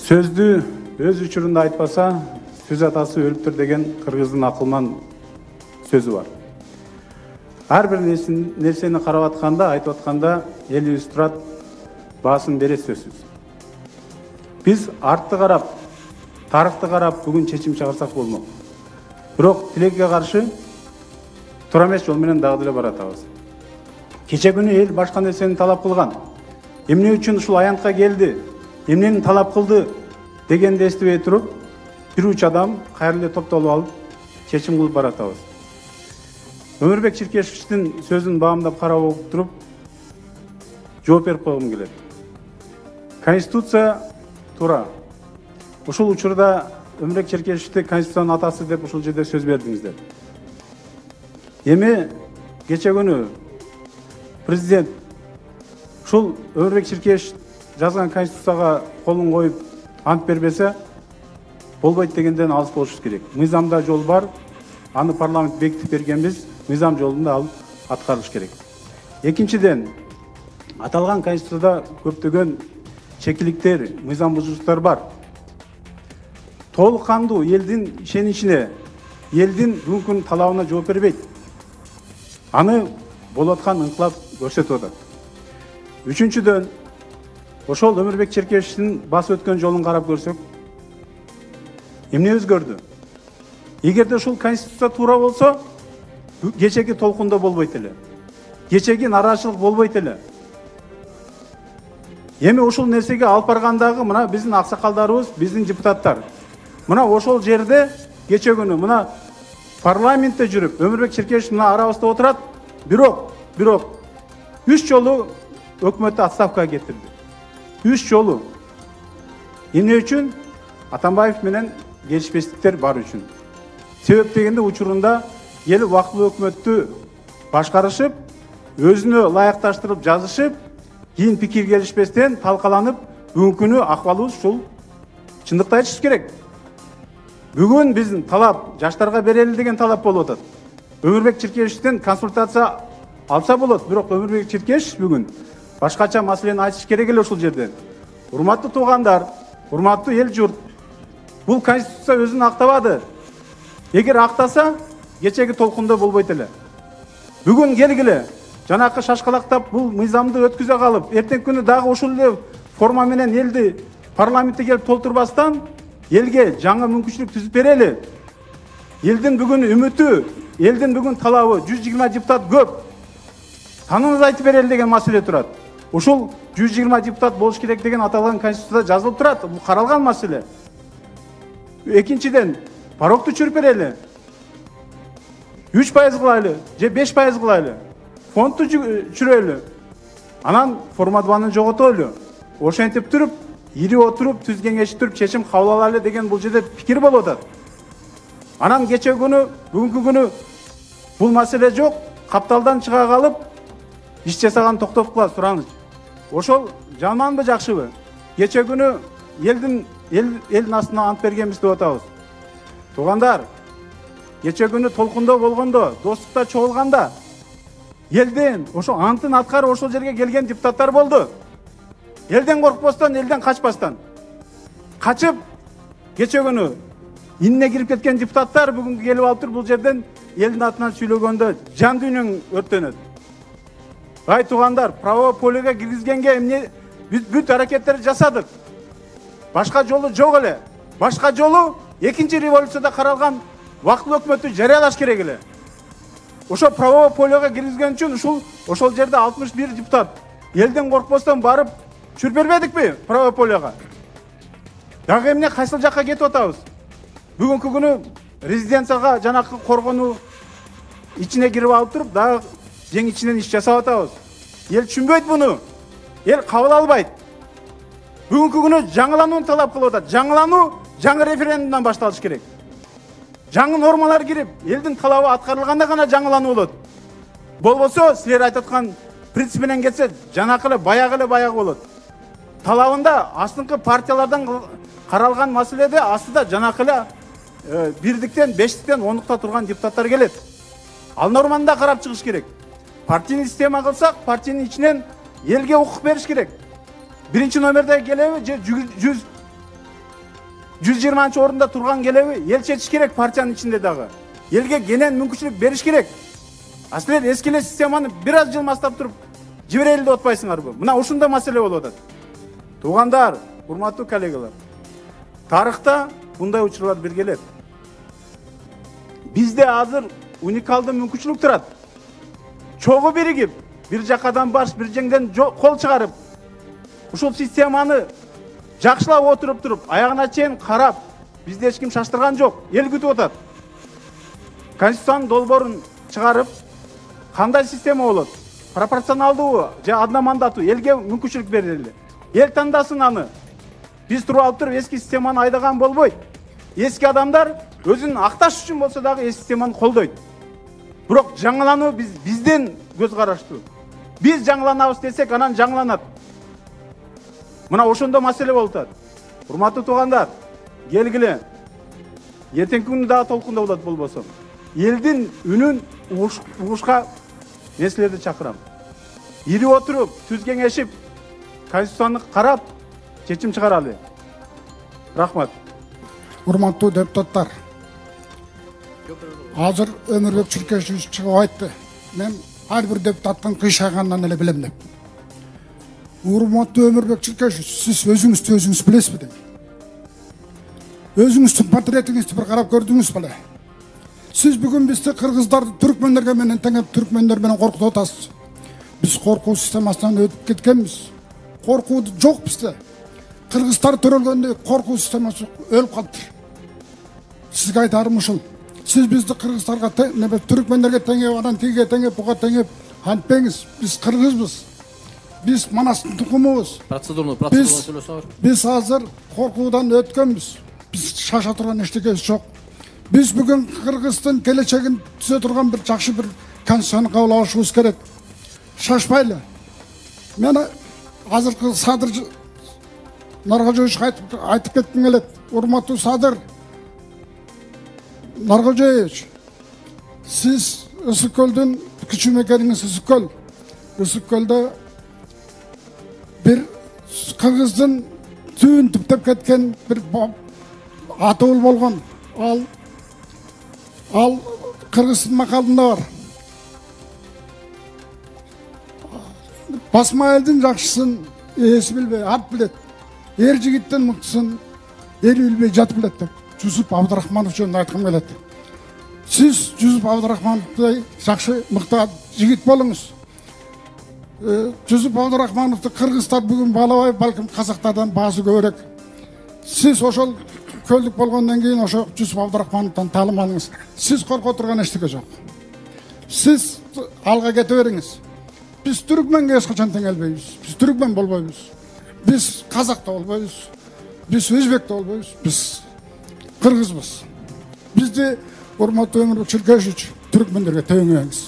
Сөздү өз учурунда айтпаса, сөз атасы өлүптүр деген кыргыздын акылман сөзү бар. Ар бир нерсени карап атканда, айтып атканда элибиз турат, баасын берет сөзсүз. Биз артты карап, тарыхты карап бүгүн чечим чыгарсак болмок. Бирок тилекке каршы туура эмес жол менен дагы деле баратабыз. Кече күнү эл башка нерсени талап кылган. Эмне үчүн ушул аянтка келди? Эмнени талап кылды дегенди эстебей туруп, бир уч адам кайра топтолуп алып чечим кылып баратабыз. Өмүрбек Чиркешевичтин сөзүн баамдап карап окуп туруп жооп берип койгум келет. Конституция туура. Ушул учурда Өмүрбек Чиркешевичти конституциянын атасы деп ушул жерде сөз бердиңиздер. Эми кече күнү президент ушул Өмүрбек Чиркешевич жазган конституцияга колун коюп ант бербесе болбойт дегенден алыс болушубуз керек. Мыйзамда жол бар, аны парламент бекитип бергенбиз, мыйзам жолунда алып аткарылыш керек. Экинчиден, аталган конституцияда көптөгөн чекиликтер, мыйзам бузуштар бар. Толук кандуу элдин ишеничине, элдин бүгүнкү талабына жооп бербейт. Аны болуп аткан ыңкылап көрсөтүп атат. Үчүнчүдөн, ошол Өмүрбек Чиркешевичтин басып өткөн жолун карап көрсөк, эмне өзгөрдү? Эгерде ушул конституция туура болсо, кечеги толкунда болбойт эле. Кечеги нараачылык болбойт эле. Эми ушул нерсеге алып баргандагы мына биздин аксакалдарыбыз, биздин депутаттар. Мына ошол жерде кече күнү мына парламентте жүрүп, Өмүрбек Чиркешевич мына арабызда отурат, бирок 3 жолу өкмөттү отставкага кетирди. 3 жолу. Эмне үчүн? Атамбаев менен келишпестиктер бар үчүн. Себеп дегенде учурунда эл убактылуу өкмөттү башкарышып, өзүнө ылайыкташтырып жазышып, кийин пикир келишпестен талкаланып, бүгүнкү акыбалыбыз ушул. Чындыкты айтыш керек. Бүгүн биздин талап жаштарга берели деген талап болуп атат. Өмүрбек Чиркешевичтен консультация алса болот, бирок Өмүрбек Чиркешевич бүгүн башкача маселени айтыш керек эле ушул жерден. Урматтуу туугандар, урматтуу эл журт, бул конституция өзүн актабады. Эгер актаса, кечеги толкунда болбойт эле. Бүгүн келгиле, жанакы шашкалактап бул мыйзамды өткүзө калып, эртең күнү дагы ушул эле форма менен элди парламентке келип толтурбастан, элге жаңы мүмкүнчүлүк түзүп берели. Элдин бүгүн үмүтү, элдин бүгүн талабы 120 депутат көп. Таныңыз айтып берели деген маселе турат. Ушул 120 депутат болуш керек деген аталган конституцияда жазылып турат. Бул каралган маселе. Экинчиден, парокту чүрүп берели. 3% кылайлы, же 5% кылайлы. Фондду чүрөлү. Анан форма 2-ны жоготолу. Ошентип туруп, ири отуруп, түз кеңешип туруп, чечим кабыл алалы деген бул жерде пикир болуп атат. Анан кече күнү, бүгүнкү күнү бул маселе жок, капталдан чыга калып, иш жасаган токтоткула сураңыз. Ошол жаманбы, жакшыбы? Кече күнү эл астына ант бергенбиз деп атабыз. Туугандар, кече күнү толкундо болгондо, достукта чогулганда, элден ошо антын аткарып ошол жерге келген депутаттар болду. Элден коркпостон, элден качпастан. Качып, кече күнү инне кирип кеткен депутаттар бүгүн келип алып туруп бул жерден элдин атынан сүйлөгөндө жан дүйнөң өрттөнөт. Ай туугандар, правовой полеге киргизгенге эмне бүт аракеттерди жасадык. Башка жолу жок эле. Башка жолу экинчи революцияда каралган убактылуу өкмөттү жарыялаш керек эле. Ошо правовой полеге киргизген үчүн ошол жерде 61 депутат элден коркпостон барып чүрүп бербедикпи правовой полеге? Дагы эмне кайсыл жакка кетип атабыз? Бүгүнкү күнү резиденцияга жанакы коргонуу ичине кирип алып туруп, дагы жең ичинен иш жасап атабыз. Эл түшүнбөйт буну. Эл кабыл албайт. Бүгүнкү күнү жаңыланууну талап кылып атат. Жаңылануу жаңы референдумдан башталыш керек. Жаңы нормалар кирип, элдин талабы аткарылганда гана жаңылануу болот. Болбосо, силер айтып аткан принцип менен кетсе, жанакы эле баягы болот. Талабында астыңкы партиялардан каралган маселеде астыда жанакы эле бирдиктен, бештиктен, ондукта турган депутаттар келет. Ал норманы да карап чыгыш керек. Партийный система кылсак, партийный ичинен элге укук бериш керек. Биринчи номерде келеби же 120 орында турган келеби ел чечиш керек партиянын ичинде дагы. Элге кенен мүмкүнчүлүк бериш керек. А силер эски эле системаны бир аз жыл мастап туруп жиберели деп атпайсыңарбы? Мына ушундай маселе болуп атат. Туугандар, урматтуу коллегалар. Тарыхта мындай учурлар биргелет. Бизде азыр уникалдуу мүмкүнчүлүк турат. Чогуу биригип, бир жакадан баш, бир жеңден кол чыгарып, ушул системаны жакшылап отуруп туруп, аягына чейин карап, бизде эч ким шаштырган жок. Эл күтүп атат. Конституциянын долбоорун чыгарып, кандай система болот? Пропорционалдуу же одномандаттуу элге мүмкүнчүлүк берели. Эл тандасын аны. Биз туруп алып туруп эски системаны айдаган болбойт. Эски адамдар өзүн акташ үчүн болсо дагы эски системаны колдойт. Бирок жаңылануу бизден көз караштуу. Биз жаңыланабыз десек, анан жаңыланат. Мына ошондо маселе болуп атат. Урматтуу туугандар, келгиле. Эртеңки күнү дагы толкунда болот болбосо. Элдин үнүн угушка мен силерди чакырам. Ири отуруп, түз кеңешип, конституцияны карап, чечим чыгаралы. Рахмат. Урматтуу депутаттар. Азыр Өмүрбек Чүркешевич чыгып айтты. Мен ар бир депутаттын кыйшайганынан эле билем деп. Урматтуу Өмүрбек Чүркешевич, сиз өзүңүз билесизби дейт. Өзүңүздүн портретиңизди бир карап көрдүңүз беле? Сиз бүгүн бизди кыргыздарды түркмөндөргө менен теңеп, түркмөндөр менен коркутуп атасыз. Биз коркуу системасынан өтүп кеткенбиз. Коркуу жок бизде. Кыргыздар төрөлгөндө коркуу системасы өлүп калды. Сизге айтарым ушул. Сиз бизди кыргыздарга, түркмөндөргө теңеп, анан тиге теңеп, буга теңеп антпеңиз. Биз кыргызбыз. Биз Манастын тукумубуз. Процедурну сүйлөсөңөр. Биз азыр коркуудан өткөнбүз. Биз шаша турган эчтекебиз жок. Биз бүгүн Кыргыздын келечегин түзө турган бир жакшы бир конституцияны кабыл алышыбыз керек. Шашпайлы. Мен азыркы Садыр Наркожоевич айтып кетким келет. Урматтуу Садыр Наркожоевич, сиз Ысык көлдүн кичүү мекениңиз Ысык көл. Ысык көлдө бир Кыргыздын түбүн түптеп кеткен бир атыбыл болгон. Ал Кыргыздын макалында бар. Басма элдин жакшысын ээси билбей, ат билет. Эр жигиттен мыктысын эл билбей, жат билет деп Жусуп Абдырахманов жөнүндө айткым келет. Сиз Жусуп Абдырахмановдой жакшы мыкты жигит болуңуз. Жусуп Абдырахмановду кыргыздар бүгүн баалабай, балким казактардан баасы көбүрөөк. Сиз ошол көлдүк болгондон кийин ошо Жусуп Абдырахмановдон таалим алыңыз. Сиз корко турган эчтеке жок. Сиз алга кете бериңиз. Биз түркмөнгө эч качан теңелбейбиз. Биз түркмөн болбойбуз. Биз казак да болбойбуз. Биз өзбек да болбойбуз. Биз кыргызбыз. Бизди урматтуу Өмүрбек Чүркешевич түркмөндөргө теңебеңиз.